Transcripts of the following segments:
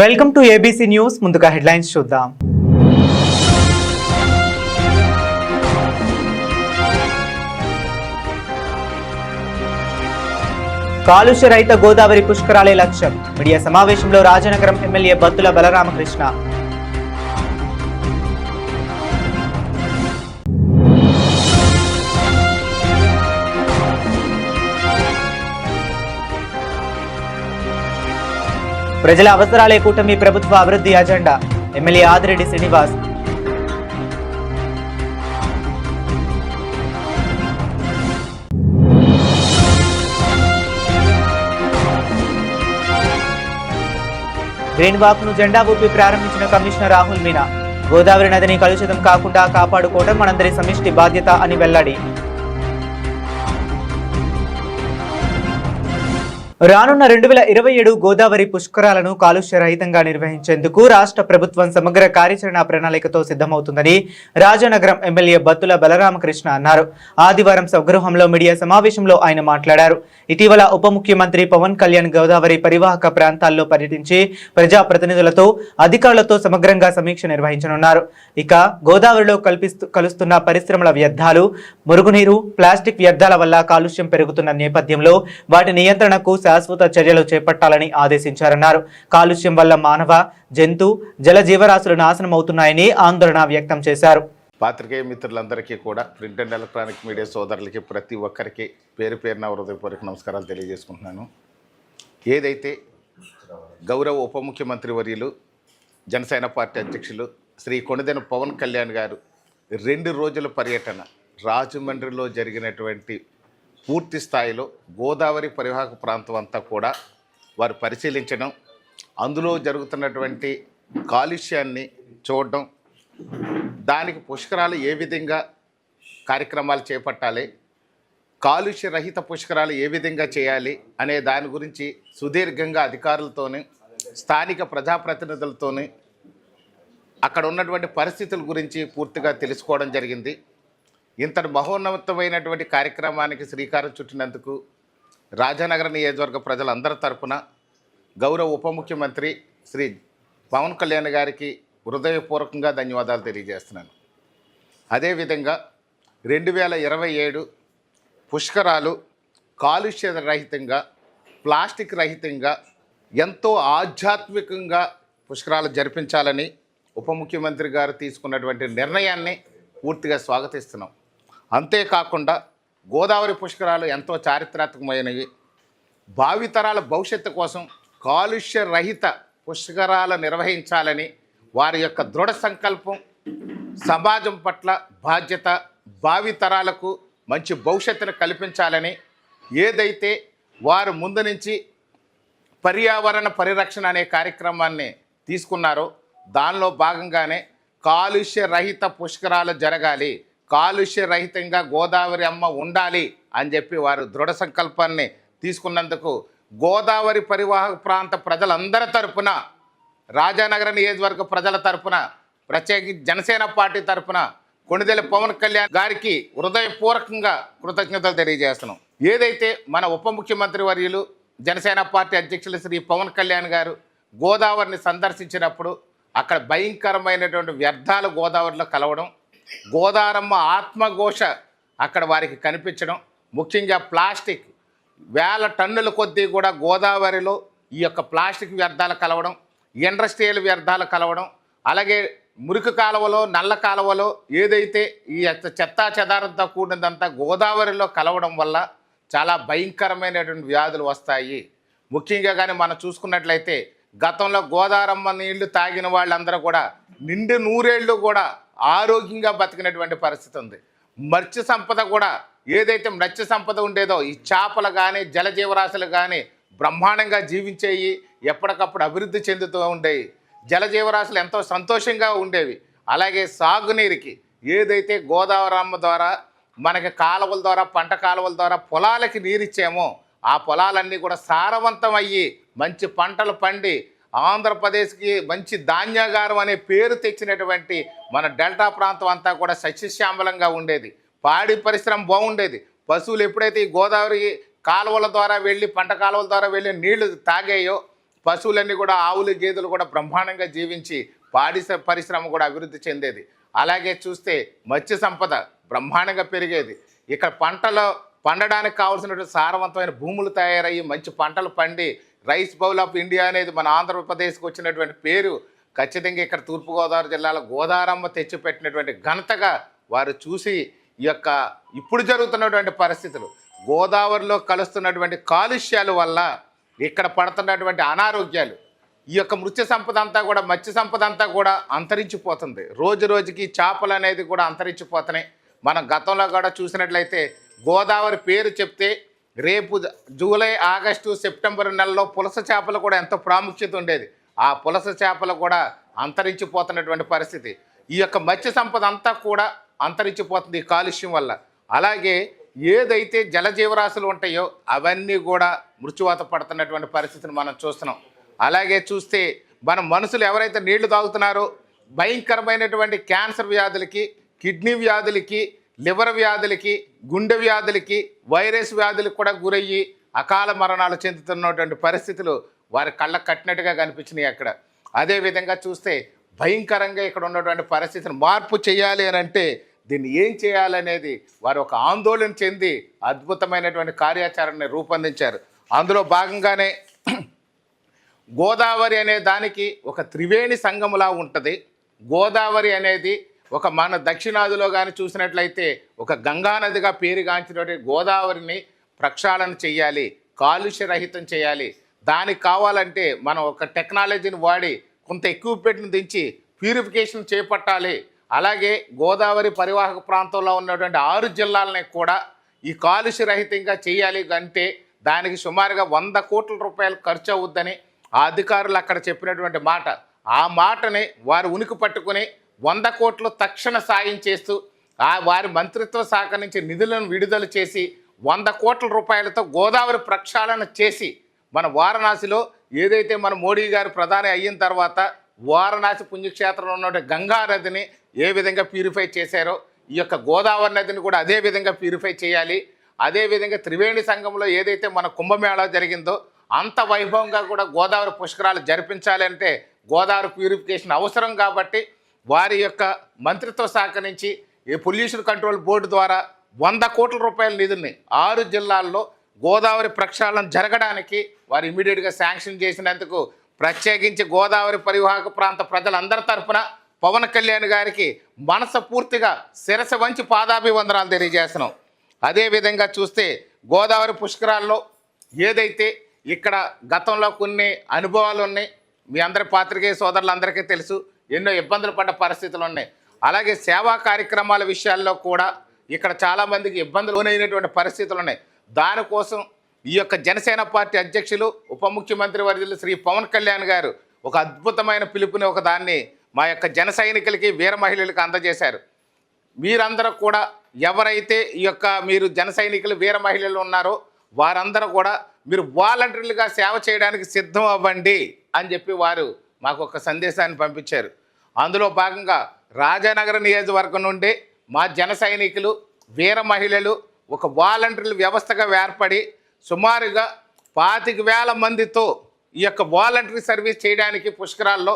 Welcome to ABC news. ముందుగా headlines చూద్దాం. కాలుష్య రహిత గోదావరి పుష్కరాలే లక్ష్యం. మీడియా సమావేశంలో రాజనగరం ఎమ్మెల్యే బత్తుల బలరామకృష్ణ. ప్రజల అవసరాలే కూటమి ప్రభుత్వ అభివృద్ధి agenda. MLA Adireddy Srinivas. Green walk ను జెండా ఊపి ప్రారంభించిన కమిషనర్ రాహుల్ మీనా. గోదావరి నదిని కలుషితం కాకుండా కాపాడుకోవడం మనందరి సమిష్టి బాధ్యత అని వెల్లడి. రానున్న 2027 గోదావరి పుష్కరాలను కాలుష్య రహితంగా నిర్వహించేందుకు రాష్ట్ర ప్రభుత్వం సమగ్ర కార్యాచరణ ప్రణాళికతో సిద్ధమవుతుందని రాజనగరం ఎమ్మెల్యే బత్తుల బలరామకృష్ణ అన్నారు. ఆదివారం స్వగృహంలో మీడియా సమావేశంలో ఆయన మాట్లాడారు. ఇటీవల ఉప ముఖ్యమంత్రి పవన్ కళ్యాణ్ గోదావరి పరివాహక ప్రాంతాల్లో పర్యటించి ప్రజాప్రతినిధులతో అధికారులతో సమగ్రంగా సమీక్ష నిర్వహించనున్నారు. ఇక గోదావరిలో కలుస్తున్న పరిశ్రమల వ్యర్థాలు, మురుగునీరు, ప్లాస్టిక్ వ్యర్థాల వల్ల కాలుష్యం పెరుగుతున్న నేపథ్యంలో వాటి నియంత్రణకు శాశ్వత చర్యలు చేపట్టాలని ఆదేశించారన్నారు. కాలుష్యం వల్ల మానవ, జంతు, జల జీవరాశులు నాశనం అవుతున్నాయని ఆందోళన వ్యక్తం చేశారు. పాత్రికేయ మిత్రులందరికీ కూడా ప్రింట్ అండ్ ఎలక్ట్రానిక్ మీడియా సోదరులకి ప్రతి ఒక్కరికి పేరు పేరున హృదయపూర్వక నమస్కారాలు తెలియజేసుకుంటున్నాను. ఏదైతే గౌరవ ఉప ముఖ్యమంత్రి వర్యులు జనసేన పార్టీ అధ్యక్షులు శ్రీ కొణిదెల పవన్ కళ్యాణ్ గారు 2 రోజుల పర్యటన రాజమండ్రిలో జరిగినటువంటి పూర్తి స్థాయిలో గోదావరి పరివాహక ప్రాంతం అంతా కూడా వారు పరిశీలించడం, అందులో జరుగుతున్నటువంటి కాలుష్యాన్ని చూడడం, దానికి పుష్కరాలు ఏ విధంగా కార్యక్రమాలు చేపట్టాలి, కాలుష్య రహిత పుష్కరాలు ఏ విధంగా చేయాలి అనే దాని గురించి సుదీర్ఘంగా అధికారులతోని, స్థానిక ప్రజాప్రతినిధులతోని అక్కడ ఉన్నటువంటి పరిస్థితుల గురించి పూర్తిగా తెలుసుకోవడం జరిగింది. ఇంతటి మహోన్నతమైనటువంటి కార్యక్రమానికి శ్రీకారం చుట్టినందుకు రాజానగర నియోజకవర్గ ప్రజలందరి తరపున గౌరవ ఉప ముఖ్యమంత్రి శ్రీ పవన్ కళ్యాణ్ గారికి హృదయపూర్వకంగా ధన్యవాదాలు తెలియజేస్తున్నాను. అదేవిధంగా 2027 పుష్కరాలు కాలుష్య రహితంగా, ప్లాస్టిక్ రహితంగా, ఎంతో ఆధ్యాత్మికంగా పుష్కరాలు జరిపించాలని ఉప ముఖ్యమంత్రి గారు తీసుకున్నటువంటి నిర్ణయాన్ని పూర్తిగా స్వాగతిస్తున్నాం. అంతేకాకుండా గోదావరి పుష్కరాలు ఎంతో చారిత్రాత్మకమైనవి. భావితరాల భవిష్యత్తు కోసం కాలుష్య రహిత పుష్కరాలు నిర్వహించాలని వారి యొక్క దృఢ సంకల్పం, సమాజం పట్ల బాధ్యత, భావితరాలకు మంచి భవిష్యత్తును కల్పించాలని ఏదైతే వారు ముందు నుంచి పర్యావరణ పరిరక్షణ అనే కార్యక్రమాన్ని తీసుకున్నారో దానిలో భాగంగానే కాలుష్య రహిత పుష్కరాలు జరగాలి, కాలుష్య రహితంగా గోదావరి అమ్మ ఉండాలి అని చెప్పి వారు దృఢ సంకల్పాన్ని తీసుకున్నందుకు గోదావరి పరివాహక ప్రాంత ప్రజలందరి తరపున, రాజానగర నియోజకవర్గ ప్రజల తరపున, ప్రత్యేకించి జనసేన పార్టీ తరపున కొణిదెల పవన్ కళ్యాణ్ గారికి హృదయపూర్వకంగా కృతజ్ఞతలు తెలియజేస్తున్నాం. ఏదైతే మన ఉప ముఖ్యమంత్రి వర్యులు జనసేన పార్టీ అధ్యక్షులు శ్రీ పవన్ కళ్యాణ్ గారు గోదావరిని సందర్శించినప్పుడు అక్కడ భయంకరమైనటువంటి వ్యర్థాలు గోదావరిలో కలవడం, గోదావరమ్మ ఆత్మఘోష అక్కడ వారికి కనిపించడం, ముఖ్యంగా ప్లాస్టిక్ వేల టన్నుల కొద్దీ కూడా గోదావరిలో ఈ యొక్క ప్లాస్టిక్ వ్యర్థాలు కలవడం, ఇండస్ట్రియల్ వ్యర్థాలు కలవడం, అలాగే మురికి కాలువలో, నల్ల కాలువలో ఏదైతే ఈ చెత్తా చెదారంతో కూడినదంతా గోదావరిలో కలవడం వల్ల చాలా భయంకరమైనటువంటి వ్యాధులు వస్తాయి. ముఖ్యంగా కానీ మనం చూసుకున్నట్లయితే గతంలో గోదావరమ్మ నీళ్లు తాగిన వాళ్ళందరూ కూడా నిండు 100 ఏళ్ళు కూడా ఆరోగ్యంగా బతికినటువంటి పరిస్థితి ఉంది. మత్స్య సంపద కూడా ఏదైతే మత్స్య సంపద ఉండేదో ఈ చేపలు కానీ జలజీవరాశులు కానీ బ్రహ్మాండంగా జీవించేవి, ఎప్పటికప్పుడు అభివృద్ధి చెందుతూ ఉండేవి. జలజీవరాశులు ఎంతో సంతోషంగా ఉండేవి. అలాగే సాగునీరుకి ఏదైతే గోదావరమ్మ ద్వారా మనకి కాలువల ద్వారా, పంట కాలువల ద్వారా పొలాలకి నీరిచ్చామో ఆ పొలాలన్నీ కూడా సారవంతం అయ్యి మంచి పంటలు పండి ఆంధ్రప్రదేశ్కి మంచి ధాన్యాగారం అనే పేరు తెచ్చినటువంటి మన డెల్టా ప్రాంతం అంతా కూడా సస్యశ్యామలంగా ఉండేది. పాడి పరిశ్రమ బాగుండేది. పశువులు ఎప్పుడైతే ఈ గోదావరి కాలువల ద్వారా వెళ్ళి, పంట కాలువల ద్వారా వెళ్ళి నీళ్లు తాగాయో పశువులన్నీ కూడా ఆవులు గేదెలు కూడా బ్రహ్మాండంగా జీవించి పాడి పరిశ్రమ కూడా అభివృద్ధి చెందేది. అలాగే చూస్తే మత్స్య సంపద బ్రహ్మాండంగా పెరిగేది. ఇక్కడ పంటలు పండడానికి కావాల్సినటువంటి సారవంతమైన భూములు తయారయ్యి మంచి పంటలు పండి రైస్ బౌల్ ఆఫ్ ఇండియా అనేది మన ఆంధ్రప్రదేశ్కి వచ్చినటువంటి పేరు ఖచ్చితంగా ఇక్కడ తూర్పుగోదావరి జిల్లాలో గోదావరమ్మ తెచ్చిపెట్టినటువంటి ఘనతగా వారు చూసి ఈ యొక్క ఇప్పుడు జరుగుతున్నటువంటి పరిస్థితులు గోదావరిలో కలుస్తున్నటువంటి కాలుష్యాల వల్ల ఇక్కడ పడుతున్నటువంటి అనారోగ్యాలు ఈ యొక్క మత్స్య సంపద అంతా కూడా మత్స్య సంపద అంతా కూడా అంతరించిపోతుంది. రోజు రోజుకి చేపలు అనేది కూడా అంతరించిపోతున్నాయి. మనం గతంలో కూడా చూసినట్లయితే గోదావరి పేరు చెప్తే రేపు జూలై ఆగస్టు సెప్టెంబర్ నెలలో పులస చేపలు కూడా ఎంతో ప్రాముఖ్యత ఉండేది. ఆ పులస చేపలు కూడా అంతరించిపోతున్నటువంటి పరిస్థితి. ఈ యొక్క మత్స్య సంపద అంతా కూడా అంతరించిపోతుంది ఈ కాలుష్యం వల్ల. అలాగే ఏదైతే జలజీవరాశులు ఉంటాయో అవన్నీ కూడా మృత్యువాత పడుతున్నటువంటి పరిస్థితిని మనం చూస్తున్నాం. అలాగే చూస్తే మన మనుషులు ఎవరైతే నీళ్లు తాగుతున్నారో భయంకరమైనటువంటి క్యాన్సర్ వ్యాధులకి, కిడ్నీ వ్యాధులకి, లివర్ వ్యాధులకి, గుండె వ్యాధులకి, వైరస్ వ్యాధులకు కూడా గురయ్యి అకాల మరణాలు చెందుతున్నటువంటి పరిస్థితులు వారి కళ్ళకు కట్టినట్టుగా కనిపించినాయి అక్కడ. అదేవిధంగా చూస్తే భయంకరంగా ఇక్కడ ఉన్నటువంటి పరిస్థితిని మార్పు చేయాలి అని అంటే దీన్ని ఏం చేయాలనేది వారు ఒక ఆందోళన చెంది అద్భుతమైనటువంటి కార్యాచరణని రూపొందించారు. అందులో భాగంగానే గోదావరి అనే దానికి ఒక త్రివేణి సంగములా ఉంటుంది. గోదావరి అనేది ఒక మన దక్షిణాదిలో కానీ చూసినట్లయితే ఒక గంగానదిగా పేరుగాంచినటువంటి గోదావరిని ప్రక్షాళన చేయాలి, కాలుష్యరహితం చేయాలి. దానికి కావాలంటే మనం ఒక టెక్నాలజీని వాడి కొంత ఎక్విప్మెంట్ని దించి ప్యూరిఫికేషన్ చేపట్టాలి. అలాగే గోదావరి పరివాహక ప్రాంతంలో ఉన్నటువంటి 6 జిల్లాలని కూడా ఈ కాలుష్యరహితంగా చేయాలి అంటే దానికి సుమారుగా 100 కోట్ల రూపాయలు ఖర్చు అవుద్దని ఆ అధికారులు అక్కడ చెప్పినటువంటి మాట. ఆ మాటని వారు ఉనికి పట్టుకుని 100 కోట్లు తక్షణ సాయం చేస్తూ వారి మంత్రిత్వ శాఖ నుంచి నిధులను విడుదల చేసి 100 కోట్ల రూపాయలతో గోదావరి ప్రక్షాళన చేసి మన వారణాసిలో ఏదైతే మన మోడీ గారు ప్రధాని అయిన తర్వాత వారణాసి పుణ్యక్షేత్రంలో ఉన్న గంగా నదిని ఏ విధంగా ప్యూరిఫై చేశారో ఈ యొక్క గోదావరి నదిని కూడా అదే విధంగా ప్యూరిఫై చేయాలి. అదేవిధంగా త్రివేణి సంఘంలో ఏదైతే మన కుంభమేళా జరిగిందో అంత వైభవంగా కూడా గోదావరి పుష్కరాలు జరిపించాలి అంటే గోదావరి ప్యూరిఫికేషన్ అవసరం. కాబట్టి వారి యొక్క మంత్రిత్వ శాఖ నుంచి ఈ పొల్యూషన్ కంట్రోల్ బోర్డు ద్వారా 100 కోట్ల రూపాయల నిధుల్ని 6 జిల్లాల్లో గోదావరి ప్రక్షాళన జరగడానికి వారు ఇమీడియట్గా శాంక్షన్ చేసినందుకు ప్రత్యేకించి గోదావరి పరివాహక ప్రాంత ప్రజలందరి తరఫున పవన్ కళ్యాణ్ గారికి మనస్ఫూర్తిగా శిరస వంచి పాదాభివందనాలు తెలియజేస్తున్నాం. అదేవిధంగా చూస్తే గోదావరి పుష్కరాల్లో ఏదైతే ఇక్కడ గతంలో కొన్ని అనుభవాలు ఉన్నాయి, మీ అందరి పాత్రికేయ సోదరులందరికీ తెలుసు, ఎన్నో ఇబ్బందులు పడ్డ పరిస్థితులు ఉన్నాయి. అలాగే సేవా కార్యక్రమాల విషయాల్లో కూడా ఇక్కడ చాలామందికి ఇబ్బందులు లోనైనటువంటి పరిస్థితులు ఉన్నాయి. దానికోసం ఈ యొక్క జనసేన పార్టీ అధ్యక్షులు ఉప ముఖ్యమంత్రి వర్యులు శ్రీ పవన్ కళ్యాణ్ గారు ఒక అద్భుతమైన పిలుపుని ఒక దాన్ని మా యొక్క జన సైనికులకి, వీర మహిళలకు అందజేశారు. మీరందరూ కూడా ఎవరైతే ఈ యొక్క మీరు జన సైనికులు, వీర మహిళలు ఉన్నారో వారందరూ కూడా మీరు వాలంటీర్లుగా సేవ చేయడానికి సిద్ధం అవ్వండి అని చెప్పి వారు మాకు ఒక సందేశాన్ని పంపించారు. అందులో భాగంగా రాజానగర నియోజకవర్గం నుండి మా జన సైనికులు, వీర మహిళలు ఒక వాలంటీర్ల వ్యవస్థగా ఏర్పడి సుమారుగా 25,000 మందితో ఈ యొక్క వాలంటరీ సర్వీస్ చేయడానికి పుష్కరాల్లో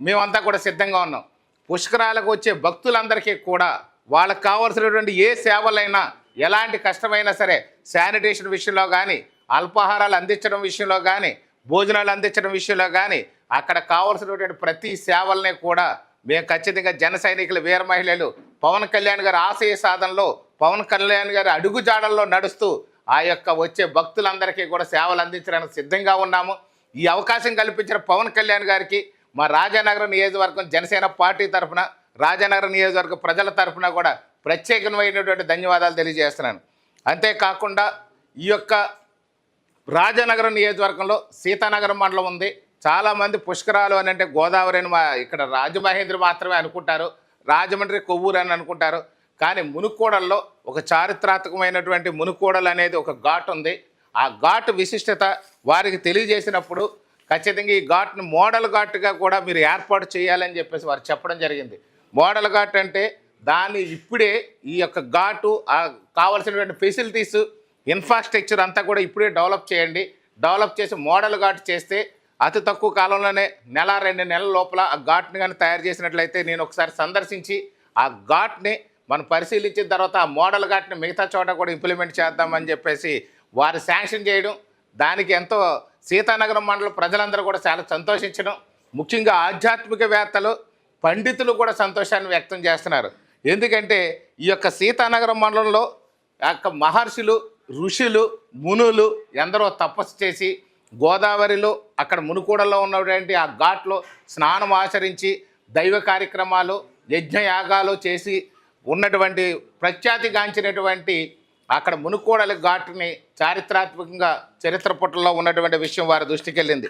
మేమంతా కూడా సిద్ధంగా ఉన్నాం. పుష్కరాలకు వచ్చే భక్తులందరికీ కూడా వాళ్ళకు కావాల్సినటువంటి ఏ సేవలైనా, ఎలాంటి కష్టమైనా సరే, శానిటేషన్ విషయంలో కానీ, అల్పాహారాలు అందించడం విషయంలో కానీ, భోజనాలు అందించడం విషయంలో కానీ, అక్కడ కావాల్సినటువంటి ప్రతి సేవల్ని కూడా మేము ఖచ్చితంగా జన సైనికులు, వీర మహిళలు పవన్ కళ్యాణ్ గారి ఆశయ సాధనలో, పవన్ కళ్యాణ్ గారి అడుగుజాడల్లో నడుస్తూ ఆ యొక్క వచ్చే భక్తులందరికీ కూడా సేవలు అందించడానికి సిద్ధంగా ఉన్నాము. ఈ అవకాశం కల్పించిన పవన్ కళ్యాణ్ గారికి మా రాజానగరం నియోజకవర్గం జనసేన పార్టీ తరఫున, రాజానగరం నియోజకవర్గ ప్రజల తరఫున కూడా ప్రత్యేకమైనటువంటి ధన్యవాదాలు తెలియజేస్తున్నాను. అంతేకాకుండా ఈ యొక్క రాజానగరం నియోజకవర్గంలో సీతానగరం మండలం ఉంది. చాలామంది పుష్కరాలు అని అంటే గోదావరి అని ఇక్కడ రాజమహేంద్ర మాత్రమే అనుకుంటారు, రాజమండ్రి కొవ్వూరు అని అనుకుంటారు. కానీ మునుకోడల్లో ఒక చారిత్రాత్మకమైనటువంటి మునుకోడలు అనేది ఒక ఘాట్ ఉంది. ఆ ఘాట్ విశిష్టత వారికి తెలియజేసినప్పుడు ఖచ్చితంగా ఈ ఘాట్ని మోడల్ ఘాట్గా కూడా మీరు ఏర్పాటు చేయాలని చెప్పేసి వారు చెప్పడం జరిగింది. మోడల్ ఘాట్ అంటే దాన్ని ఇప్పుడే ఈ యొక్క ఘాటు కావాల్సినటువంటి ఫెసిలిటీస్, ఇన్ఫ్రాస్ట్రక్చర్ అంతా కూడా ఇప్పుడే డెవలప్ చేయండి. డెవలప్ చేసి మోడల్ ఘాట్ చేస్తే అతి తక్కువ కాలంలోనే నెల 2 నెలల లోపల ఆ ఘాట్ని కానీ తయారు చేసినట్లయితే నేను ఒకసారి సందర్శించి ఆ ఘాట్ని మనం పరిశీలించిన తర్వాత ఆ మోడల్ ఘాట్ని మిగతా చోట కూడా ఇంప్లిమెంట్ చేద్దామని చెప్పేసి వారు శాంక్షన్ చేయడం, దానికి ఎంతో సీతానగరం మండలం ప్రజలందరూ కూడా చాలా సంతోషించడం, ముఖ్యంగా ఆధ్యాత్మికవేత్తలు పండితులు కూడా సంతోషాన్ని వ్యక్తం చేస్తున్నారు. ఎందుకంటే ఈ యొక్క సీతానగరం మండలంలో మహర్షులు, ఋషులు, మునులు ఎందరో తపస్సు చేసి గోదావరిలో అక్కడ మునుకూడలో ఉన్నటువంటి ఆ ఘాట్లో స్నానం ఆచరించి దైవ కార్యక్రమాలు, యజ్ఞయాగాలు చేసి ఉన్నటువంటి ప్రఖ్యాతిగాంచినటువంటి అక్కడ మునుకూడలి ఘాట్ని చారిత్రాత్మకంగా చరిత్ర పుటల్లో ఉన్నటువంటి విషయం వారి దృష్టికి వెళ్ళింది.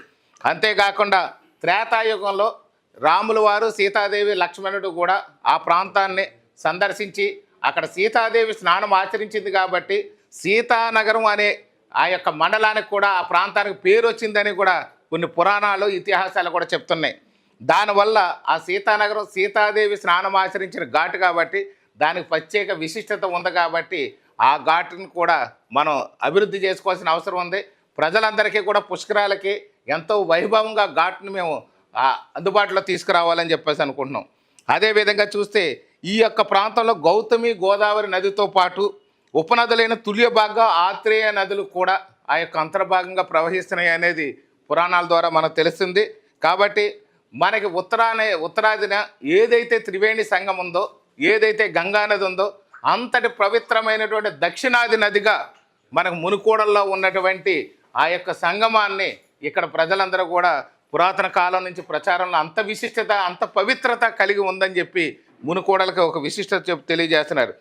అంతేకాకుండా త్రేతాయుగంలో రాముల వారు, సీతాదేవి, లక్ష్మణుడు కూడా ఆ ప్రాంతాన్ని సందర్శించి అక్కడ సీతాదేవి స్నానం ఆచరించింది కాబట్టి సీతానగరం అనే ఆ యొక్క మండలానికి కూడా ఆ ప్రాంతానికి పేరు వచ్చిందని కూడా కొన్ని పురాణాలు, ఇతిహాసాలు కూడా చెప్తున్నాయి. దానివల్ల ఆ సీతానగరం సీతాదేవి స్నానం ఆచరించిన ఘాటు కాబట్టి దానికి ప్రత్యేక విశిష్టత ఉంది కాబట్టి ఆ ఘాటును కూడా మనం అభివృద్ధి చేసుకోవాల్సిన అవసరం ఉంది. ప్రజలందరికీ కూడా పుష్కరాలకి ఎంతో వైభవంగా ఘాటును మేము అందుబాటులో తీసుకురావాలని చెప్పేసి అనుకుంటున్నాం. అదేవిధంగా చూస్తే ఈ యొక్క ప్రాంతంలో గౌతమి, గోదావరి నదితో పాటు ఉపనదులైన తుల్యభాగ, ఆత్రేయ నదులు కూడా ఆ యొక్క అంతర్భాగంగా ప్రవహిస్తున్నాయి అనేది పురాణాల ద్వారా మనకు తెలుస్తుంది. కాబట్టి మనకి ఉత్తరాదిన ఏదైతే త్రివేణి సంగమం ఉందో, ఏదైతే గంగా నది ఉందో అంతటి పవిత్రమైనటువంటి దక్షిణాది నదిగా మనకు మునుకూడల్లో ఉన్నటువంటి ఆ యొక్క సంగమాన్ని ఇక్కడ ప్రజలందరూ కూడా పురాతన కాలం నుంచి ప్రచారంలో అంత విశిష్టత, అంత పవిత్రత కలిగి ఉందని చెప్పి మునుకూడలకి ఒక విశిష్టత తెలియజేస్తున్నారు.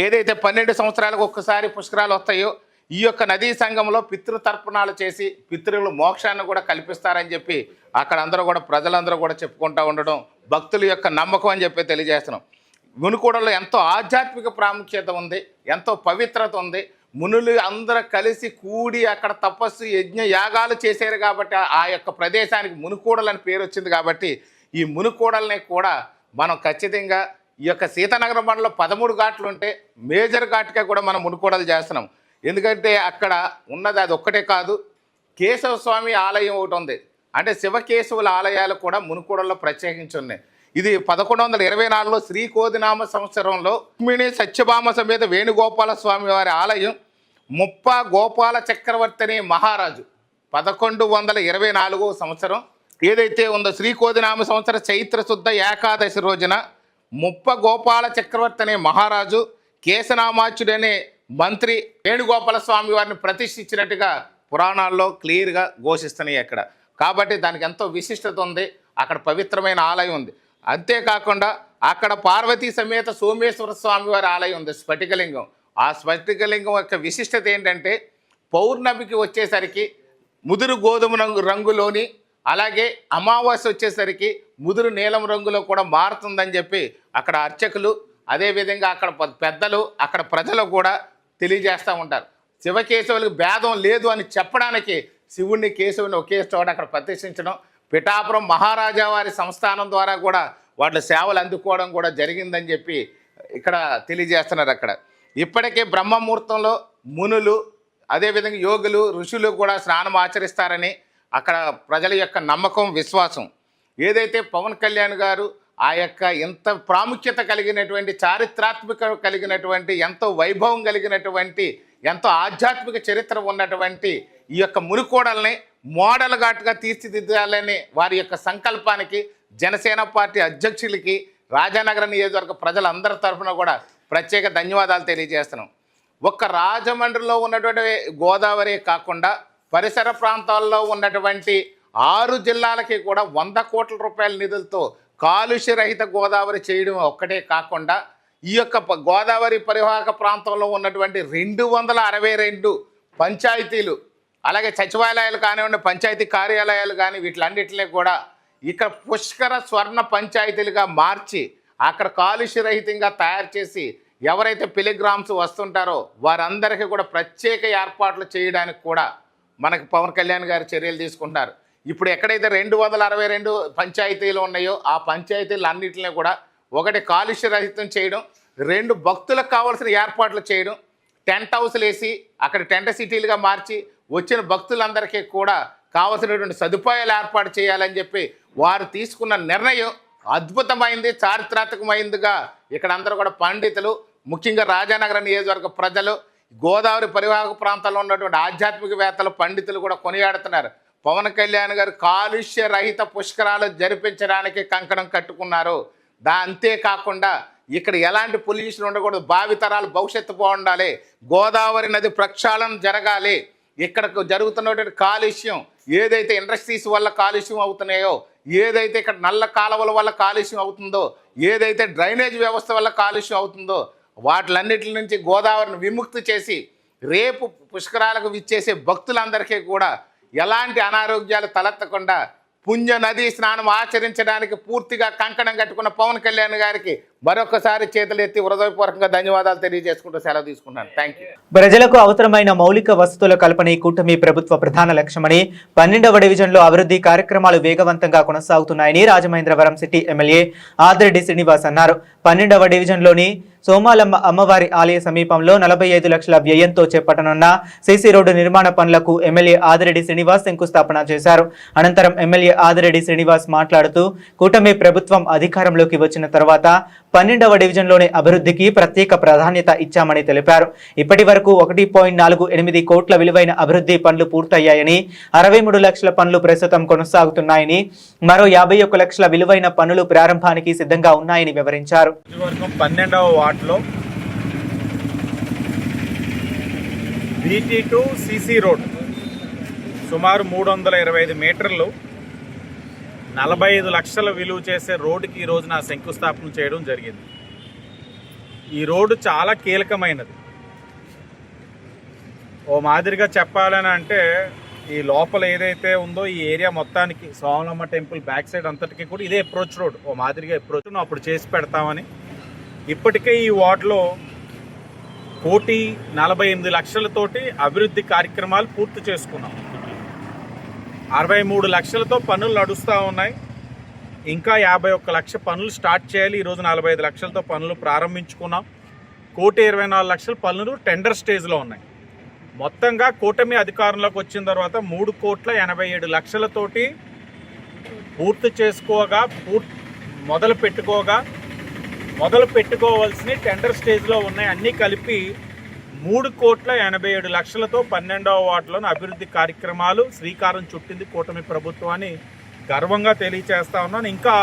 ఏదైతే 12 సంవత్సరాలకు ఒక్కసారి పుష్కరాలు వస్తాయో ఈ యొక్క నదీ సంఘంలో పితృతర్పణాలు చేసి పితృలు మోక్షాన్ని కూడా కల్పిస్తారని చెప్పి అక్కడ అందరూ కూడా ప్రజలందరూ కూడా చెప్పుకుంటూ ఉండడం భక్తుల యొక్క నమ్మకం అని చెప్పి తెలియజేస్తున్నాం. మునుకూడలో ఎంతో ఆధ్యాత్మిక ప్రాముఖ్యత ఉంది, ఎంతో పవిత్రత ఉంది. మునులు అందరూ కలిసి కూడి అక్కడ తపస్సు, యజ్ఞ, యాగాలు చేశారు కాబట్టి ఆ యొక్క ప్రదేశానికి మునుకూడలని పేరు వచ్చింది. కాబట్టి ఈ మునుకూడల్ని కూడా మనం ఖచ్చితంగా ఈ యొక్క సీతానగరం మండలంలో 13 ఘాట్లు ఉంటే మేజర్ ఘాట్గా కూడా మనం మునుకూడలు చేస్తున్నాం. ఎందుకంటే అక్కడ ఉన్నది అది ఒక్కటే కాదు, కేశవ స్వామి ఆలయం ఒకటి ఉంది. అంటే శివకేశవుల ఆలయాలు కూడా మునుకూడల్లో ప్రత్యేకించి ఉన్నాయి. ఇది 1124లో శ్రీకోదినామ సంవత్సరంలో రుక్మిణి సత్యభామ సమేత వేణుగోపాల స్వామి వారి ఆలయం ముప్ప గోపాల చక్రవర్తి అనే మహారాజు 1124 సంవత్సరం ఏదైతే ఉందో శ్రీకోదినామ సంవత్సర చైత్ర శుద్ధ ఏకాదశి రోజున ముప్ప గోపాల చక్రవర్తి అనే మహారాజు కేశనామాచ్యుడనే మంత్రి వేణుగోపాల స్వామి వారిని ప్రతిష్ఠించినట్టుగా పురాణాల్లో క్లియర్గా ఘోషిస్తున్నాయి అక్కడ. కాబట్టి దానికి ఎంతో విశిష్టత ఉంది, అక్కడ పవిత్రమైన ఆలయం ఉంది. అంతేకాకుండా అక్కడ పార్వతీ సమేత సోమేశ్వర స్వామి వారి ఆలయం ఉంది, స్ఫటికలింగం. ఆ స్ఫటికలింగం యొక్క విశిష్టత ఏంటంటే పౌర్ణమికి వచ్చేసరికి ముదురు గోధుమ రంగులోని, అలాగే అమావాస్య వచ్చేసరికి ముదురు నీలం రంగులో కూడా మారుతుందని చెప్పి అక్కడ అర్చకులు, అదేవిధంగా అక్కడ పెద్దలు, అక్కడ ప్రజలు కూడా తెలియజేస్తూ ఉంటారు. శివకేశవులకు భేదం లేదు అని చెప్పడానికి శివుణ్ణి, కేశవుని ఒకే చోట అక్కడ ప్రతిష్ఠించడం, పిఠాపురం మహారాజా వారి సంస్థానం ద్వారా కూడా వాళ్ళ సేవలు అందుకోవడం కూడా జరిగిందని చెప్పి ఇక్కడ తెలియజేస్తున్నారు. అక్కడ ఇప్పటికే బ్రహ్మముహూర్తంలో మునులు, అదేవిధంగా యోగులు, ఋషులు కూడా స్నానం ఆచరిస్తారని అక్కడ ప్రజల యొక్క నమ్మకం, విశ్వాసం. ఏదైతే పవన్ కళ్యాణ్ గారు ఆ యొక్క ఎంత ప్రాముఖ్యత కలిగినటువంటి, చారిత్రాత్మక కలిగినటువంటి, ఎంతో వైభవం కలిగినటువంటి, ఎంతో ఆధ్యాత్మిక చరిత్ర ఉన్నటువంటి ఈ యొక్క మునుకోడల్ని మోడల్ ఘాట్గా తీర్చిదిద్దాలని వారి యొక్క సంకల్పానికి జనసేన పార్టీ అధ్యక్షులకి, రాజానగర నియోజకవర్గ ప్రజలందరి తరఫున కూడా ప్రత్యేక ధన్యవాదాలు తెలియజేస్తున్నాం. ఒక్క రాజమండ్రిలో ఉన్నటువంటి గోదావరి కాకుండా పరిసర ప్రాంతాల్లో ఉన్నటువంటి 6 జిల్లాలకి కూడా 100 కోట్ల రూపాయల నిధులతో కాలుష్యరహిత గోదావరి చేయడం ఒక్కటే కాకుండా ఈ యొక్క గోదావరి పరివాహక ప్రాంతంలో ఉన్నటువంటి 262 పంచాయతీలు, అలాగే సచివాలయాలు కానివ్వండి, పంచాయతీ కార్యాలయాలు కానీ వీటిలన్నింటినీ కూడా ఇక్కడ పుష్కర స్వర్ణ పంచాయతీలుగా మార్చి అక్కడ కాలుష్యరహితంగా తయారు చేసి ఎవరైతే పిలిగ్రామ్స్ వస్తుంటారో వారందరికీ కూడా ప్రత్యేక ఏర్పాట్లు చేయడానికి కూడా మనకు పవన్ కళ్యాణ్ గారు చర్యలు తీసుకుంటున్నారు. ఇప్పుడు ఎక్కడైతే 262 పంచాయతీలు ఉన్నాయో ఆ పంచాయతీలు అన్నింటినీ కూడా ఒకటి కాలుష్యరహితం చేయడం, 2 భక్తులకు కావాల్సిన ఏర్పాట్లు చేయడం, టెంట్ హౌస్లు వేసి అక్కడ టెంట్ సిటీలుగా మార్చి వచ్చిన భక్తులందరికీ కూడా కావలసినటువంటి సదుపాయాలు ఏర్పాటు చేయాలని చెప్పి వారు తీసుకున్న నిర్ణయం అద్భుతమైంది, చారిత్రాత్మకమైందిగా ఇక్కడ అందరూ కూడా పండితులు, ముఖ్యంగా రాజానగర నియోజకవర్గ ప్రజలు, గోదావరి పరివాహక ప్రాంతాల్లో ఉన్నటువంటి ఆధ్యాత్మికవేత్తలు, పండితులు కూడా కొనియాడుతున్నారు. పవన్ కళ్యాణ్ గారు కాలుష్య రహిత పుష్కరాలు జరిపించడానికి కంకణం కట్టుకున్నారు. అంతేకాకుండా ఇక్కడ ఎలాంటి పొల్యూషన్ ఉండకూడదు, భావితరాలు భవిష్యత్తు బాగుండాలి, గోదావరి నది ప్రక్షాళన జరగాలి, ఇక్కడ జరుగుతున్నటువంటి కాలుష్యం ఏదైతే ఇండస్ట్రీస్ వల్ల కాలుష్యం అవుతున్నాయో, ఏదైతే ఇక్కడ నల్ల కాలువల వల్ల కాలుష్యం అవుతుందో, ఏదైతే డ్రైనేజ్ వ్యవస్థ వల్ల కాలుష్యం అవుతుందో వాటిలన్నిటి నుంచి గోదావరిని విముక్తి చేసి రేపు పుష్కరాలకు విచ్చేసే భక్తులందరికీ కూడా ఎలాంటి అనారోగ్యాలు తలెత్తకుండా పుణ్య నదీ స్నానం ఆచరించడానికి పూర్తిగా కంకణం కట్టుకున్న పవన్ కళ్యాణ్ గారికి మరొకసారి చేతులెత్తి హృదయపూర్వకంగా ధన్యవాదాలు తెలియజేసుకుంటూ సెలవు తీసుకున్నాను. Thank you. ప్రజలకు అవసరమైన మౌలిక వసతుల కల్పన కూటమి ప్రభుత్వ ప్రధాన లక్ష్యమని 12వ డివిజన్లో అభివృద్ధి కార్యక్రమాలు వేగవంతంగా కొనసాగుతున్నాయని రాజమహేంద్రవరం సిటీ ఎమ్మెల్యే ఆదిరెడ్డి శ్రీనివాస్ అన్నారు. 12వ డివిజన్లోని సోమాలమ్మ అమ్మవారి ఆలయ సమీపంలో 45 లక్షల వ్యయంతో చేపట్టనున్న సీసీ రోడ్డు నిర్మాణ పనులకు ఎమ్మెల్యే ఆదిరెడ్డి శ్రీనివాస్ శంకుస్థాపన చేశారు. అనంతరం ఎమ్మెల్యే ఆదిరెడ్డి శ్రీనివాస్ మాట్లాడుతూ కూటమి ప్రభుత్వం అధికారంలోకి వచ్చిన తర్వాత 12వ డివిజన్లోని అభివృద్ధికి ప్రత్యేక ప్రాధాన్యత ఇచ్చామని తెలిపారు. ఇప్పటి వరకు 1.48 కోట్ల విలువైన అభివృద్ధి పనులు పూర్తయ్యాయని, 63 లక్షల పనులు ప్రస్తుతం కొనసాగుతున్నాయని, మరో 51 లక్షల విలువైన పనులు ప్రారంభానికి సిద్ధంగా ఉన్నాయని వివరించారు. 12వ వార్డులో BT2 CC రోడ్ సుమారు 325 మీటర్లు 45 లక్షల విలువ చేసే రోడ్డుకి ఈ రోజున శంకుస్థాపన చేయడం జరిగింది. ఈ రోడ్డు చాలా కీలకమైనది. ఓ మాదిరిగా చెప్పాలని అంటే ఈ లోపల ఏదైతే ఉందో ఈ ఏరియా మొత్తానికి సోమలమ్మ టెంపుల్ బ్యాక్ సైడ్ అంతటికి కూడా ఇదే అప్రోచ్ రోడ్, ఓ మాదిరిగా అప్రోచ్ అప్పుడు చేసి పెడతామని ఇప్పటికే ఈ వార్డులో 1,48 లక్షలతోటి అభివృద్ధి కార్యక్రమాలు పూర్తి చేసుకున్నాం. 63 లక్షలతో పనులు నడుస్తూ ఉన్నాయి. ఇంకా 51 లక్ష పనులు స్టార్ట్ చేయాలి. ఈరోజు 45 లక్షలతో పనులు ప్రారంభించుకున్నాం. 1,24 లక్షల పనులు టెండర్ స్టేజ్లో ఉన్నాయి. మొత్తంగా కూటమి అధికారంలోకి వచ్చిన తర్వాత 3,87 లక్షలతోటి పూర్తి చేసుకోగా మొదలు పెట్టుకోవాల్సిన టెండర్ స్టేజ్లో ఉన్నాయి. అన్నీ కలిపి 3,87 లక్షలతో 12వ వార్డులోని అభివృద్ధి కార్యక్రమాలు శ్రీకారం చుట్టింది కూటమి ప్రభుత్వాన్ని గర్వంగా తెలియచేస్తా ఉన్నాను. ఇంకా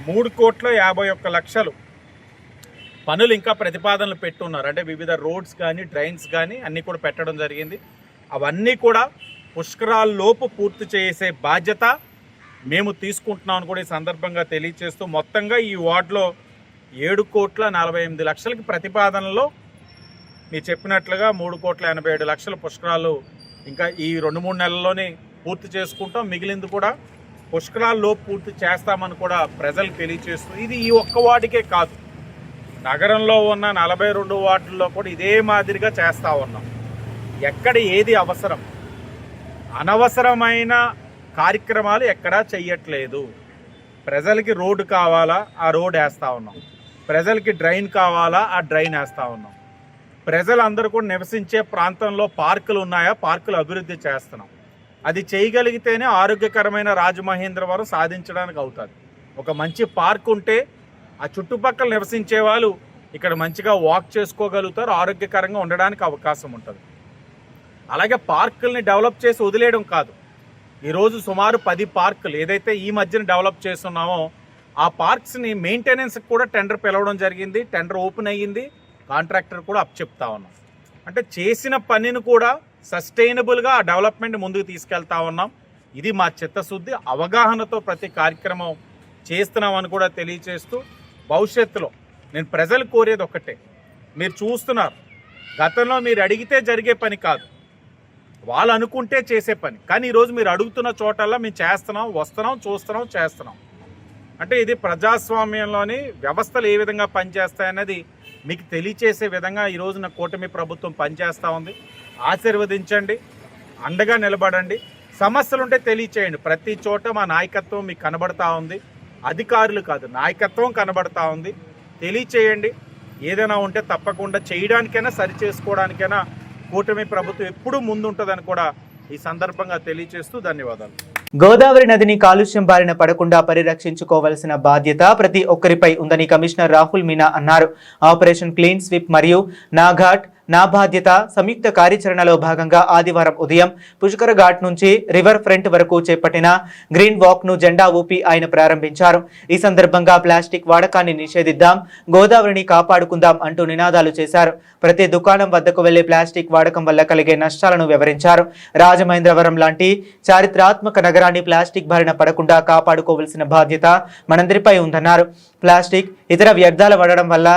3,51 లక్షలు పనులు ఇంకా ప్రతిపాదనలు పెట్టున్నారు. అంటే వివిధ రోడ్స్ కానీ డ్రైన్స్ కానీ అన్నీ కూడా పెట్టడం జరిగింది. అవన్నీ కూడా పుష్కరాల్లోపు పూర్తి చేసే బాధ్యత మేము తీసుకుంటున్నామని కూడా ఈ సందర్భంగా తెలియచేస్తూ మొత్తంగా ఈ వార్డులో 7,48 లక్షలకి ప్రతిపాదనలో మీరు చెప్పినట్లుగా 3,87 లక్షల పుష్కరాలు ఇంకా ఈ 2-3 నెలల్లోనే పూర్తి చేసుకుంటాం. మిగిలింది కూడా పుష్కరాల్లో పూర్తి చేస్తామని కూడా ప్రజలకు తెలియచేస్తూ ఇది ఈ ఒక్క వార్డుకే కాదు, నగరంలో ఉన్న 42 వార్డుల్లో కూడా ఇదే మాదిరిగా చేస్తూ ఉన్నాం. ఎక్కడ ఏది అవసరం, అనవసరమైన కార్యక్రమాలు ఎక్కడా చెయ్యట్లేదు. ప్రజలకి రోడ్డు కావాలా, ఆ రోడ్ వేస్తూ ఉన్నాం. ప్రజలకి డ్రైన్ కావాలా, ఆ డ్రైన్ వేస్తూ ఉన్నాం. ప్రజలందరూ కూడా నివసించే ప్రాంతంలో పార్కులు ఉన్నాయా, పార్కులు అభివృద్ధి చేస్తున్నాం. అది చేయగలిగితేనే ఆరోగ్యకరమైన రాజమహేంద్రవరం సాధించడానికి అవుతుంది. ఒక మంచి పార్క్ ఉంటే ఆ చుట్టుపక్కల నివసించే వాళ్ళు ఇక్కడ మంచిగా వాక్ చేసుకోగలుగుతారు, ఆరోగ్యకరంగా ఉండడానికి అవకాశం ఉంటుంది. అలాగే పార్కుల్ని డెవలప్ చేసి వదిలేయడం కాదు. ఈరోజు సుమారు 10 పార్కులు ఏదైతే ఈ మధ్యన డెవలప్ చేస్తున్నామో ఆ పార్క్స్ని మెయింటెనెన్స్కి కూడా టెండర్ పిలవడం జరిగింది. టెండర్ ఓపెన్ అయ్యింది, కాంట్రాక్టర్ కూడా అప్పచెప్తా ఉన్నాం. అంటే చేసిన పనిని కూడా సస్టైనబుల్గా ఆ డెవలప్మెంట్ ముందుకు తీసుకెళ్తా ఉన్నాం. ఇది మా చిత్తశుద్ధి, అవగాహనతో ప్రతి కార్యక్రమం చేస్తున్నామని కూడా తెలియచేస్తూ భవిష్యత్తులో నేను ప్రజలు కోరేది ఒక్కటే, మీరు చూస్తున్నారు గతంలో మీరు అడిగితే జరిగే పని కాదు, వాళ్ళు అనుకుంటే చేసే పని. కానీ ఈరోజు మీరు అడుగుతున్న చోటల్లా మేము చేస్తున్నాం, వస్తున్నాం, చూస్తున్నాం, చేస్తున్నాం. అంటే ఇది ప్రజాస్వామ్యంలోని వ్యవస్థలు ఏ విధంగా పనిచేస్తాయన్నది మీకు తెలియచేసే విధంగా ఈరోజున కూటమి ప్రభుత్వం పనిచేస్తూ ఉంది. ఆశీర్వదించండి, అండగా నిలబడండి. సమస్యలుంటే తెలియచేయండి. ప్రతి చోట మా నాయకత్వం మీకు కనబడతా ఉంది, అధికారులు కాదు నాయకత్వం కనబడతా ఉంది. తెలియచేయండి. ఏదైనా ఉంటే తప్పకుండా చేయడానికైనా సరి చేసుకోవడానికైనా కూటమి ప్రభుత్వం ఎప్పుడూ ముందుంటుందని కూడా ఈ సందర్భంగా తెలియజేస్తూ ధన్యవాదాలు. గోదావరి నదిని కాలుష్యం బారిన పడకుండా పరిరక్షించుకోవాల్సిన బాధ్యత ప్రతి ఒక్కరిపై ఉందని కమిషనర్ రాహుల్ మీనా అన్నారు. ఆపరేషన్ క్లీన్ స్వీప్ మరియు నాఘాట్ నా బాధ్యత సంయుక్త కార్యాచరణలో భాగంగా ఆదివారం ఉదయం పుష్కర ఘాట్ నుంచి రివర్ ఫ్రంట్ వరకు చేపట్టిన గ్రీన్ వాక్ ను జెండా ఊపి ఆయన ప్రారంభించారు. ఈ సందర్భంగా ప్లాస్టిక్ వాడకాన్ని నిషేధిద్దాం, గోదావరిని కాపాడుకుందాం అంటూ నినాదాలు చేశారు. ప్రతి దుకాణం వద్దకు వెళ్లి ప్లాస్టిక్ వాడకం వల్ల కలిగే నష్టాలను వివరించారు. రాజమహేంద్రవరం లాంటి చారిత్రాత్మక నగరాన్ని ప్లాస్టిక్ బారిన పడకుండా కాపాడుకోవాల్సిన బాధ్యత మనందరిపై ఉందన్నారు. ప్లాస్టిక్ ఇతర వ్యర్థాలు వాడడం వల్ల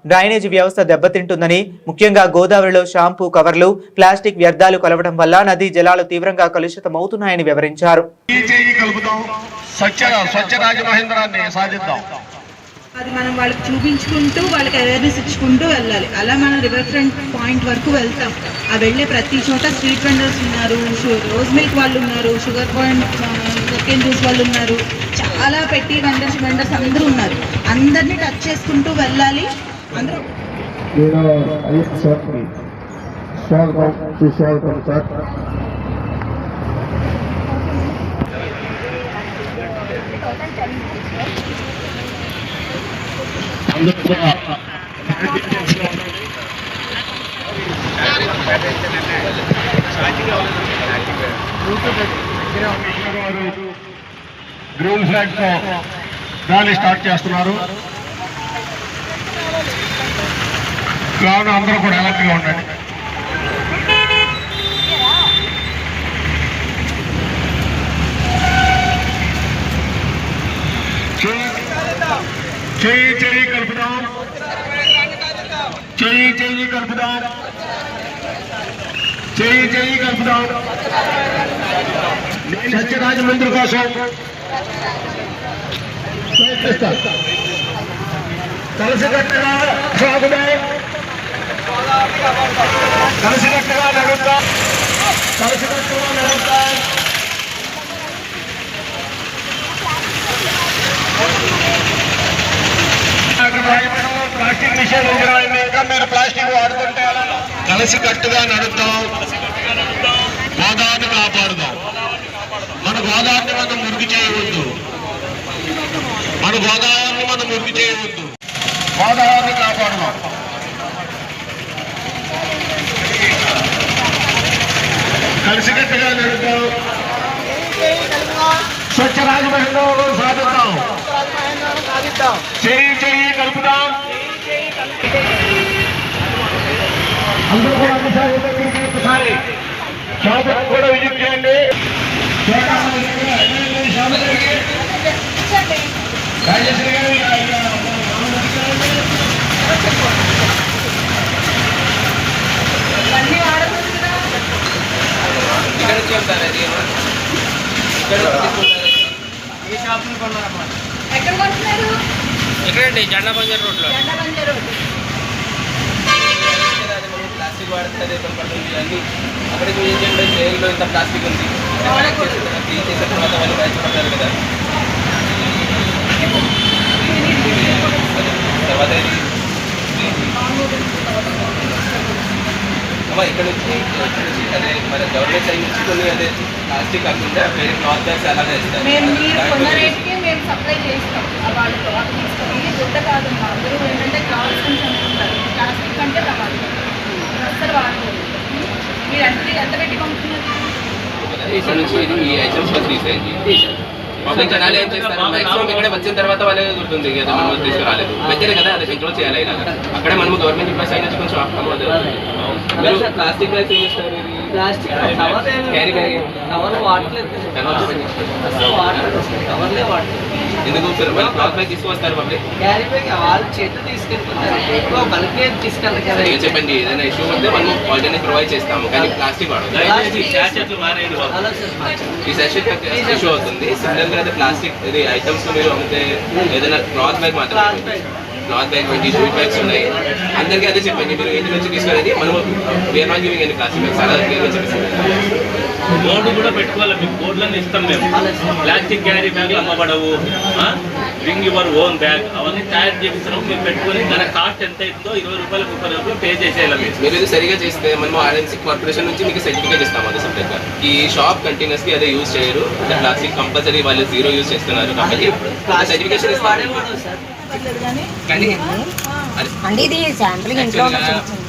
డ్రైనేజీ వ్యవస్థ దెబ్బతింటుందని, ముఖ్యంగా గోదావరిలో షాంపూ కవర్లు, ప్లాస్టిక్ వ్యర్థాలు కలవడం వల్ల నదీ జలాలు తీవ్రంగా కలుషితమవుతున్నాయని వివరించారు. అది మనం వాళ్ళకి చూపించుకుంటూ వాళ్ళకి అవేర్నెస్ ఇచ్చుకుంటూ వెళ్ళాలి. అలా మనం రివర్ ఫ్రంట్ పాయింట్ వరకు వెళ్తాం. ఆ వెళ్ళే ప్రతి చోట స్ట్రీట్ వెండర్స్ ఉన్నారు, రోజ్ మిల్క్ వాళ్ళు ఉన్నారు, షుగర్ పాయింట్ కోకెన్ జ్యూస్ వాళ్ళు ఉన్నారు, చాలా పెట్టి వెండర్స్ అందరూ ఉన్నారు. అందరినీ టచ్ చేసుకుంటూ వెళ్ళాలి. అందరూ గ్రీన్ ఫ్లాగ్ తో ర్యాలీ స్టార్ట్ చేస్తున్నారు. కావున అందరూ కూడా అలర్ట్గా ఉండండి. చెయ్యి చెయ్యి కలుపుదాం, చెయ్యి చెయ్యి కలుపుదాం, చెయ్యి చెయ్యి కలుపుదాం. సత్యరాజమండ్రి కోసం ప్రయత్నిస్తాను. కలిసికట్టుగా సాగుదాం, కలిసికట్టుగా నడుద్దాం, కలిసికట్టుగా నడుద్దాం. ప్లాస్టిక్ నిషేధించడం, ఇంకా మీరు ప్లాస్టిక్ వాడుతుంటే కలిసికట్టుగా నడుద్దాం, గోదావరిని కాపాడుదాం. మన గోదావరిని మనం మురికి చేయవద్దు, మన గోదావరిని మనం మురికి చేయవద్దు, గోదావరిని కాపాడుదాం. కలిసికట్టుగా నడుద్దాం, స్వచ్ఛ రాజమహేంద్రవరం సాధిద్దాం, చెయ్యి చెయ్యి కలుపుదాం. అందరూ కూడా ఒకసారి షాపులకు కూడా విజిట్ చేయండి. రాజేశ్వరి గారు ఎక్కడండి? జెండా బంజర్ రోడ్లో. ప్లాస్టిక్ వాడుతుంది అన్ని అక్కడ చూపించండి. ట్రైన్లో ఇంత ప్లాస్టిక్ ఉంది, క్లీన్ చేసిన తర్వాత వాళ్ళు బయటపడతారు కదా. తర్వాత ఇక్కడ నుంచి అదే మన గవర్నమెంట్ సైడ్ నుంచి కొన్ని అదే ప్లాస్టిక్ కాకుండా వేరే క్లాత్ బ్యాగ్స్ అలాగే ఇస్తారు. మేము సప్లై చేస్తాం. వాళ్ళతో తీసుకొని గుడ్డ కాదు, అందరూ ఏంటంటే కావాల్సిన అనుకుంటారు. ప్లాస్టిక్ అంటే రావాలి, అసలు వాడుకోవాలి. మీరు ఎంత పెట్టి పంపుతున్నారు? ఇక్కడ నుంచి ఈ ఐటమ్స్ తీసేయండి. పబ్లిక్ జనాలు ఏం చేస్తారు, మాక్సిమం ఇక్కడ వచ్చిన తర్వాత వాళ్ళే గుర్తుంది కదా మనం తీసుకురాలేదు, బెటర్ కదా అది కంట్రోల్ చేయాలి. అక్కడే మనం గవర్నమెంట్ ఎంప్లాయీస్ అయినా కొంచెం ఆపమవుతుంది. మీరు ప్లాస్టిక్ బ్యాగ్స్ ఏం చేస్తారు? క్యారీ బ్యాగ్ కవర్ వాడలేదు, కవర్లే వాడలేదు. ఎందుకు సార్ వాళ్ళు క్లాత్ బ్యాగ్ తీసుకొస్తారు? పబ్లిక్ క్యారీ బ్యాగ్ వాళ్ళు చేతులు తీసుకెళ్ళిపోతారు, ఎక్కువ బల్కే తీసుకెళ్ళాలి కదా. చెప్పండి, ఏదైనా ఇష్యూ ఉంటే మనం ఆల్టర్నేట్ ప్రొవైడ్ చేస్తాము, కానీ ప్లాస్టిక్ వాడదు. ఈ శాషెట్ ఇష్యూ అవుతుంది. సిమిలర్ గా అయితే ప్లాస్టిక్ ఇది ఐటమ్స్ మీరు అమ్మితే ఏదైనా క్లాత్ బ్యాగ్ మాత్రమే, క్లాత్ బ్యాగ్ 20 జూట్ బ్యాగ్స్ ఉన్నాయి. అందరికీ అదే చెప్పండి, మీరు ఇంటి నుంచి తీసుకునేది మనం we're not giving any plastic bags అలా చెప్పేసి బోర్డు కూడా పెట్టుకోవాలి, మీకు బోర్డులను ఇస్తాం మేము. ప్లాస్టిక్ క్యారీ బ్యాగులు అమ్మబడవు, బ్రింగ్ యువర్ ఓన్ బ్యాగ్ అవన్నీ తయారు చేపిస్తున్నాం. మీరు పెట్టుకొని దాని కాస్ట్ ఎంత అవుతుందో 20 రూపాయలు 30 రూపాయలు పే చేసేయాలి. మీరు ఇది సరిగా చేస్తే మనం ఆర్ఎన్సీ కార్పొరేషన్ నుంచి మీకు సర్టిఫికేట్ ఇస్తాం. అది సపరేట్గా ఈ షాప్ కంటిన్యూస్లీ అదే యూజ్ చేయరు, ప్లాస్టిక్ కంపల్సరీ వాళ్ళు 0 యూజ్ చేస్తున్నారు కాబట్టి సర్టిఫికేషన్ ఇస్తాం. అంటే ఇది శాంపుల్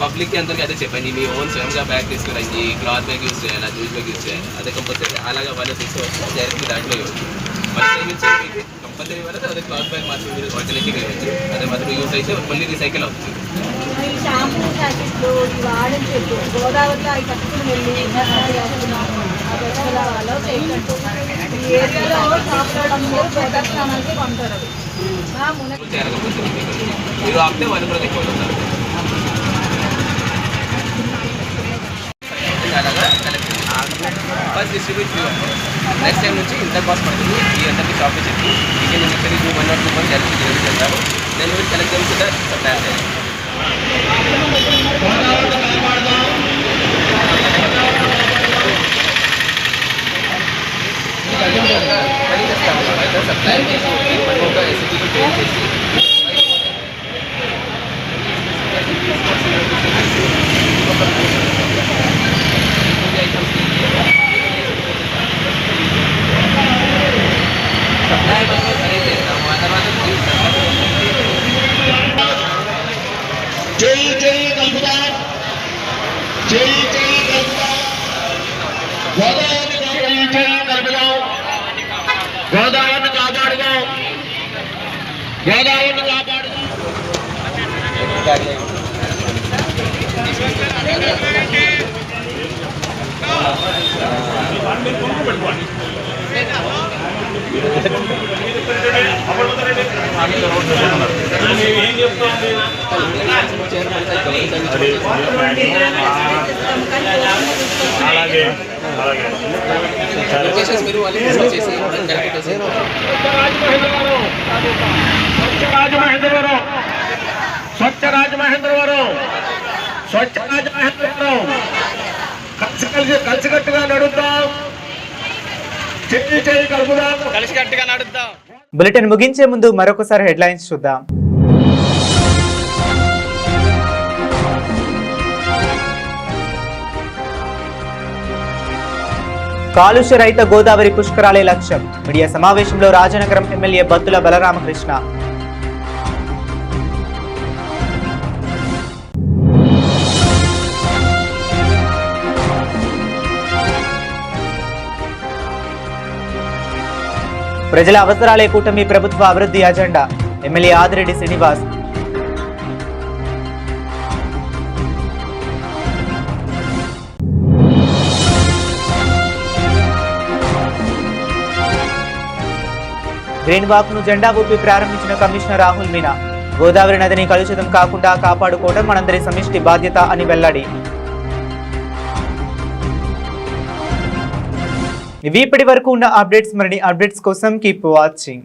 పబ్లిక్ కి అందరికీ అదే చెప్పండి, మీ ఓన్ స్వయంగా బ్యాగ్ తీసుకురండి, క్లాత్ బ్యాగ్ యూజ్ చేయాలి, జ్యూస్ బ్యాగ్ యూజ్ చేయాలి, అదే కంపల్సరీ. అలాగా వాళ్ళు తీసుకోవచ్చు డైరెక్ట్గా దాంట్లో ఇవ్వచ్చు. కంపల్సరీ వాళ్ళకి అదే క్లాత్ బ్యాగ్ మాత్రం మీరు ఆల్టర్నేటివ్గా ఇవ్వచ్చు. అదే మాత్రం యూజ్ అయితే మళ్ళీ రీసైకిల్ అవుతుంది. షాంపూ ప్యాకెట్లు వాడని చెప్పి గోదావరిలో అవి కట్టుకుని వెళ్ళి ఈ ఏరియాలో ప్రదర్శనకి కొంటారు. మీరు ఆపితే వాళ్ళు కూడా ఎక్కువ ఉంటారు. ఫస్ట్ డిస్ట్రిబ్యూట్ నెక్స్ట్ టైం నుంచి ఇంత కాస్ట్ పడుతుంది ఈ అందరికీ షాప్లో చెప్పి ఇక నేను ఇక్కడ 1 or 2 months డైరెక్ట్ డెలివరీ చేస్తాను. నేను వీళ్ళు కలెక్ట్ చేసి కూడా సప్లై చేయాలి. సప్లై చేసి మనం ఒక ఎస్ఎస్టీకి పే చేసి సప్లై మనం సరే చేస్తాము. ఆ తర్వాత జై జై కల్పుదా, జై జై కల్పుదా, గోదావరిని జై జై కల్పుదా, గోదావరిని కాపాడుగా, గోదావరిని కాపాడుగా. లొకేషన్స్ మీరు వాళ్ళు డిస్కస్ చేసి స్వచ్ఛ రాజమహేంద్రవరం, స్వచ్ఛ రాజమహేంద్రవరం కలిసికట్టుగా నడుద్దాం, చేయి కలుపుదాం, కలిసికట్టుగా నడుద్దాం. బులెటిన్ ముగించే ముందు మరొకసారి హెడ్లైన్స్ చూద్దాం. కాలుష్య రహిత గోదావరి పుష్కరాలే లక్ష్యం. మీడియా సమావేశంలో రాజనగరం ఎమ్మెల్యే బత్తుల బలరామకృష్ణ. ప్రజల అవసరాలే కూటమి ప్రభుత్వ అభివృద్ధి agenda. MLA Adireddy Srinivas. Green walk ను జెండా ఊపి ప్రారంభించిన కమిషనర్ రాహుల్ మీనా. గోదావరి నదిని కలుషితం కాకుండా కాపాడుకోవడం మనందరి సమిష్టి బాధ్యత అని వెల్లడి. ఇవి ఇప్పటి వరకు ఉన్న అప్డేట్స్. మరిన్ని అప్డేట్స్ కోసం కీప్ వాచింగ్.